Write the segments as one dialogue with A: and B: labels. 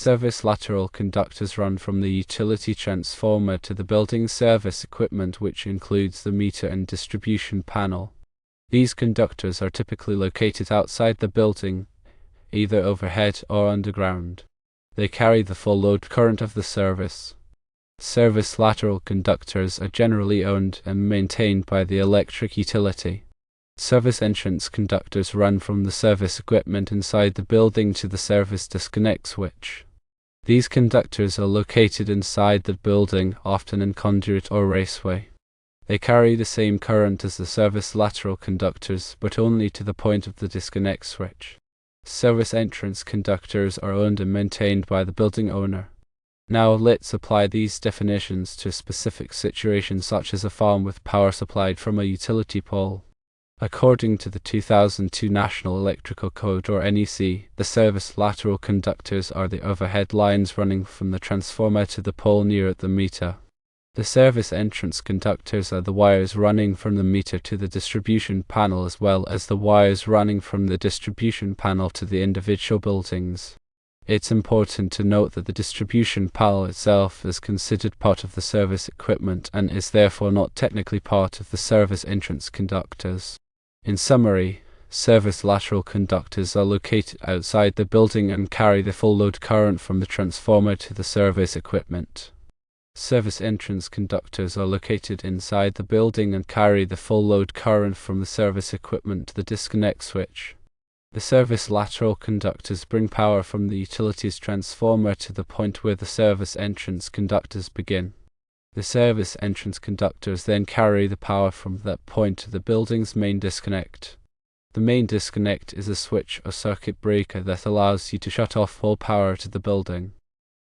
A: Service lateral conductors run from the utility transformer to the building service equipment, which includes the meter and distribution panel. These conductors are typically located outside the building, either overhead or underground. They carry the full load current of the service. Service lateral conductors are generally owned and maintained by the electric utility. Service entrance conductors run from the service equipment inside the building to the service disconnect switch. These conductors are located inside the building, often in conduit or raceway. They carry the same current as the service lateral conductors, but only to the point of the disconnect switch. Service entrance conductors are owned and maintained by the building owner. Now let's apply these definitions to a specific situation, such as a farm with power supplied from a utility pole. According to the 2002 National Electrical Code, or NEC, the service lateral conductors are the overhead lines running from the transformer to the pole near the meter. The service entrance conductors are the wires running from the meter to the distribution panel, as well as the wires running from the distribution panel to the individual buildings. It's important to note that the distribution panel itself is considered part of the service equipment and is therefore not technically part of the service entrance conductors. In summary, service lateral conductors are located outside the building and carry the full load current from the transformer to the service equipment. Service entrance conductors are located inside the building and carry the full load current from the service equipment to the disconnect switch. The service lateral conductors bring power from the utilities transformer to the point where the service entrance conductors begin. The service entrance conductors then carry the power from that point to the building's main disconnect. The main disconnect is a switch or circuit breaker that allows you to shut off all power to the building.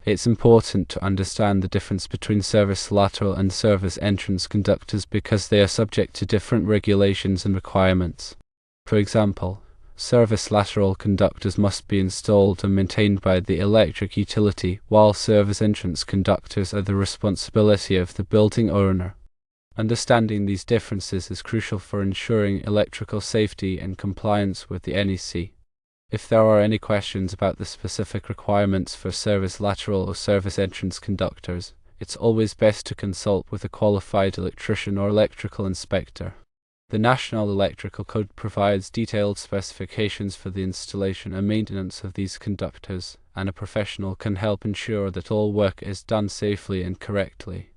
A: It's important to understand the difference between service lateral and service entrance conductors because they are subject to different regulations and requirements. For example, service lateral conductors must be installed and maintained by the electric utility, while service entrance conductors are the responsibility of the building owner. Understanding these differences is crucial for ensuring electrical safety and compliance with the NEC. If there are any questions about the specific requirements for service lateral or service entrance conductors, it's always best to consult with a qualified electrician or electrical inspector. The National Electrical Code provides detailed specifications for the installation and maintenance of these conductors, and a professional can help ensure that all work is done safely and correctly.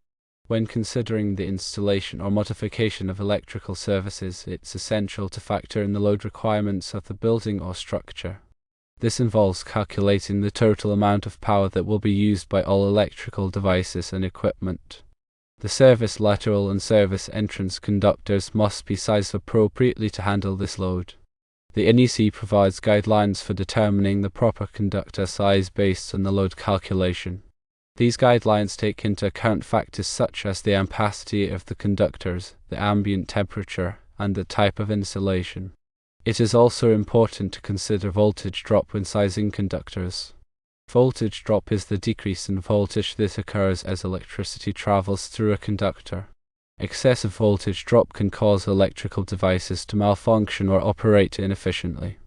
A: When considering the installation or modification of electrical services, it's essential to factor in the load requirements of the building or structure. This involves calculating the total amount of power that will be used by all electrical devices and equipment. The service lateral and service entrance conductors must be sized appropriately to handle this load. The NEC provides guidelines for determining the proper conductor size based on the load calculation. These guidelines take into account factors such as the ampacity of the conductors, the ambient temperature, and the type of insulation. It is also important to consider voltage drop when sizing conductors. Voltage drop is the decrease in voltage that occurs as electricity travels through a conductor. Excessive voltage drop can cause electrical devices to malfunction or operate inefficiently.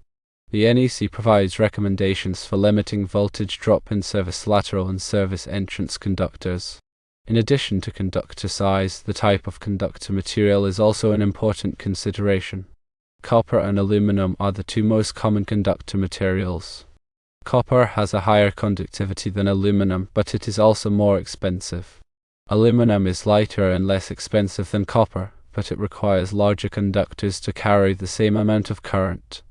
A: The NEC provides recommendations for limiting voltage drop in service lateral and service entrance conductors. In addition to conductor size, the type of conductor material is also an important consideration. Copper and aluminum are the two most common conductor materials. Copper has a higher conductivity than aluminum, but it is also more expensive. Aluminum is lighter and less expensive than copper, but it requires larger conductors to carry the same amount of current.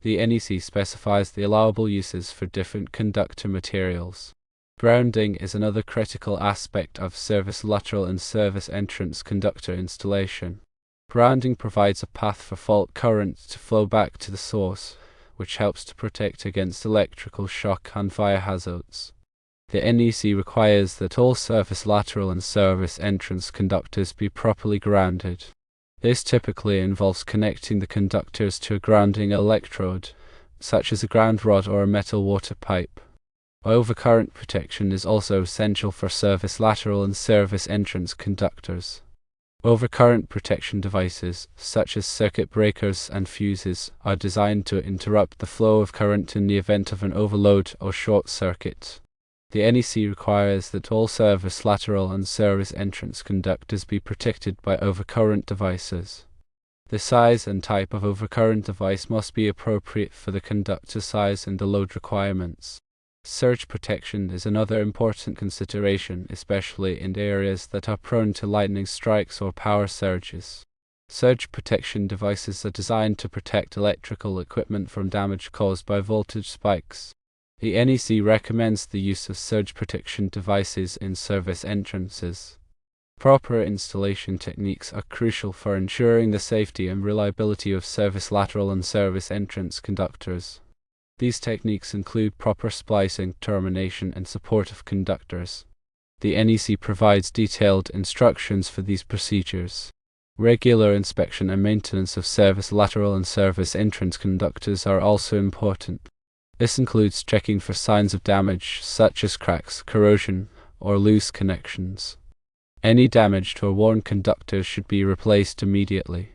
A: The NEC specifies the allowable uses for different conductor materials. Grounding is another critical aspect of service lateral and service entrance conductor installation. Grounding provides a path for fault current to flow back to the source, which helps to protect against electrical shock and fire hazards. The NEC requires that all service lateral and service entrance conductors be properly grounded. This typically involves connecting the conductors to a grounding electrode, such as a ground rod or a metal water pipe. Overcurrent protection is also essential for service lateral and service entrance conductors. Overcurrent protection devices, such as circuit breakers and fuses, are designed to interrupt the flow of current in the event of an overload or short circuit. The NEC requires that all service lateral and service entrance conductors be protected by overcurrent devices. The size and type of overcurrent device must be appropriate for the conductor size and the load requirements. Surge protection is another important consideration, especially in areas that are prone to lightning strikes or power surges. Surge protection devices are designed to protect electrical equipment from damage caused by voltage spikes. The NEC recommends the use of surge protection devices in service entrances. Proper installation techniques are crucial for ensuring the safety and reliability of service lateral and service entrance conductors. These techniques include proper splicing, termination, and support of conductors. The NEC provides detailed instructions for these procedures. Regular inspection and maintenance of service lateral and service entrance conductors are also important. This includes checking for signs of damage, such as cracks, corrosion, or loose connections. Any damage to a worn conductor should be replaced immediately.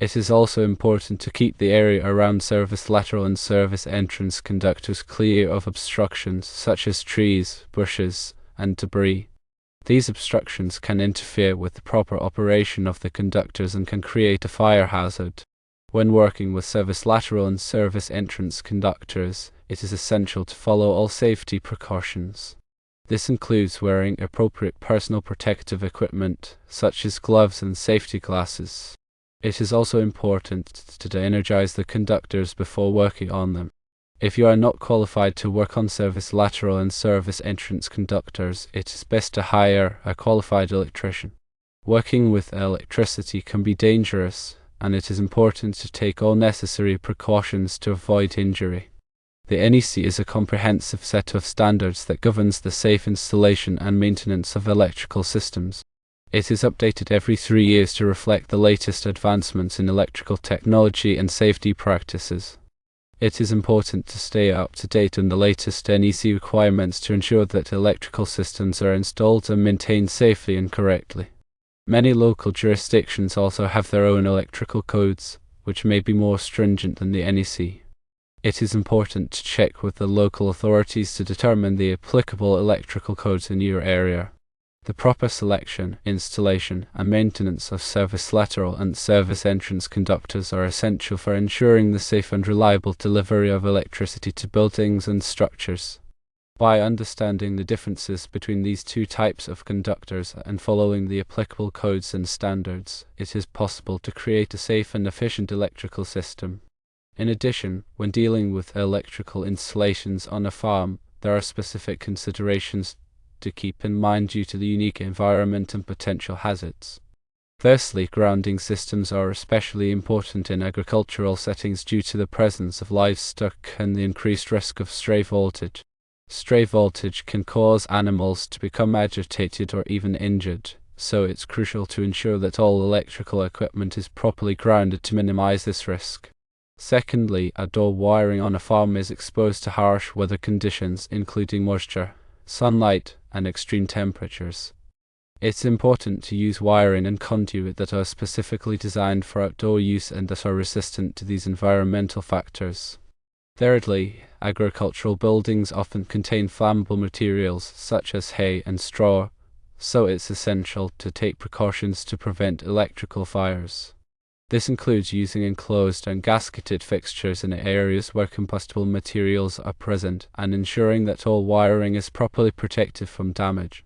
A: It is also important to keep the area around service lateral and service entrance conductors clear of obstructions such as trees, bushes, and debris. These obstructions can interfere with the proper operation of the conductors and can create a fire hazard. When working with service lateral and service entrance conductors, it is essential to follow all safety precautions. This includes wearing appropriate personal protective equipment, such as gloves and safety glasses. It is also important to de-energize the conductors before working on them. If you are not qualified to work on service lateral and service entrance conductors, it is best to hire a qualified electrician. Working with electricity can be dangerous, and it is important to take all necessary precautions to avoid injury. The NEC is a comprehensive set of standards that governs the safe installation and maintenance of electrical systems. It is updated every 3 years to reflect the latest advancements in electrical technology and safety practices. It is important to stay up to date on the latest NEC requirements to ensure that electrical systems are installed and maintained safely and correctly. Many local jurisdictions also have their own electrical codes, which may be more stringent than the NEC. It is important to check with the local authorities to determine the applicable electrical codes in your area. The proper selection, installation, and maintenance of service lateral and service entrance conductors are essential for ensuring the safe and reliable delivery of electricity to buildings and structures. By understanding the differences between these two types of conductors and following the applicable codes and standards, it is possible to create a safe and efficient electrical system. In addition, when dealing with electrical installations on a farm, there are specific considerations to keep in mind due to the unique environment and potential hazards. Firstly, grounding systems are especially important in agricultural settings due to the presence of livestock and the increased risk of stray voltage. Stray voltage can cause animals to become agitated or even injured, so it's crucial to ensure that all electrical equipment is properly grounded to minimize this risk. Secondly, outdoor wiring on a farm is exposed to harsh weather conditions, including moisture, sunlight, and extreme temperatures. It's important to use wiring and conduit that are specifically designed for outdoor use and that are resistant to these environmental factors. Thirdly, agricultural buildings often contain flammable materials such as hay and straw, so it's essential to take precautions to prevent electrical fires. This includes using enclosed and gasketed fixtures in areas where combustible materials are present and ensuring that all wiring is properly protected from damage.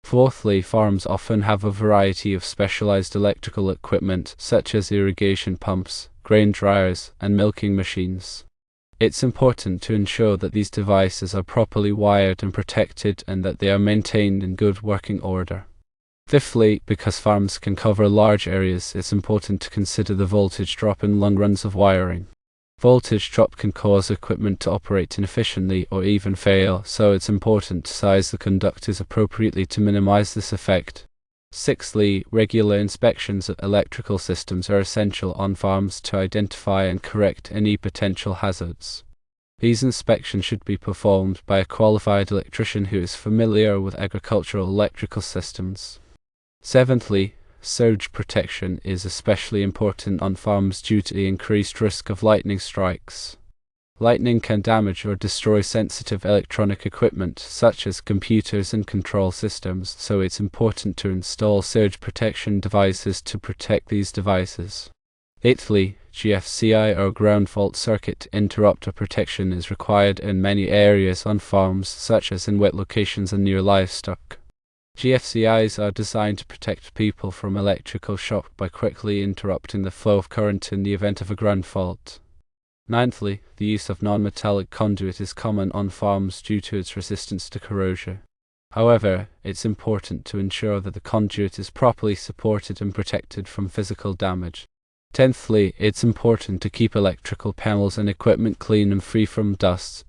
A: Fourthly, farms often have a variety of specialized electrical equipment such as irrigation pumps, grain dryers, and milking machines. It's important to ensure that these devices are properly wired and protected and that they are maintained in good working order. Fifthly, because farms can cover large areas, it's important to consider the voltage drop in long runs of wiring. Voltage drop can cause equipment to operate inefficiently or even fail, so it's important to size the conductors appropriately to minimize this effect. Sixthly, regular inspections of electrical systems are essential on farms to identify and correct any potential hazards. These inspections should be performed by a qualified electrician who is familiar with agricultural electrical systems. Seventhly, surge protection is especially important on farms due to the increased risk of lightning strikes. Lightning can damage or destroy sensitive electronic equipment, such as computers and control systems, so it's important to install surge protection devices to protect these devices. Eighthly, GFCI or ground fault circuit interrupter protection is required in many areas on farms, such as in wet locations and near livestock. GFCIs are designed to protect people from electrical shock by quickly interrupting the flow of current in the event of a ground fault. Ninthly, the use of non-metallic conduit is common on farms due to its resistance to corrosion. However, it's important to ensure that the conduit is properly supported and protected from physical damage. Tenthly, it's important to keep electrical panels and equipment clean and free from dust,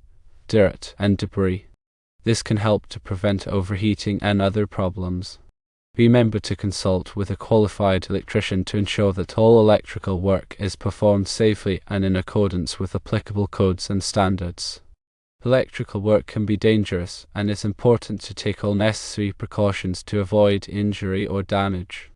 A: dirt, and debris. This can help to prevent overheating and other problems. Remember to consult with a qualified electrician to ensure that all electrical work is performed safely and in accordance with applicable codes and standards. Electrical work can be dangerous, and it's important to take all necessary precautions to avoid injury or damage.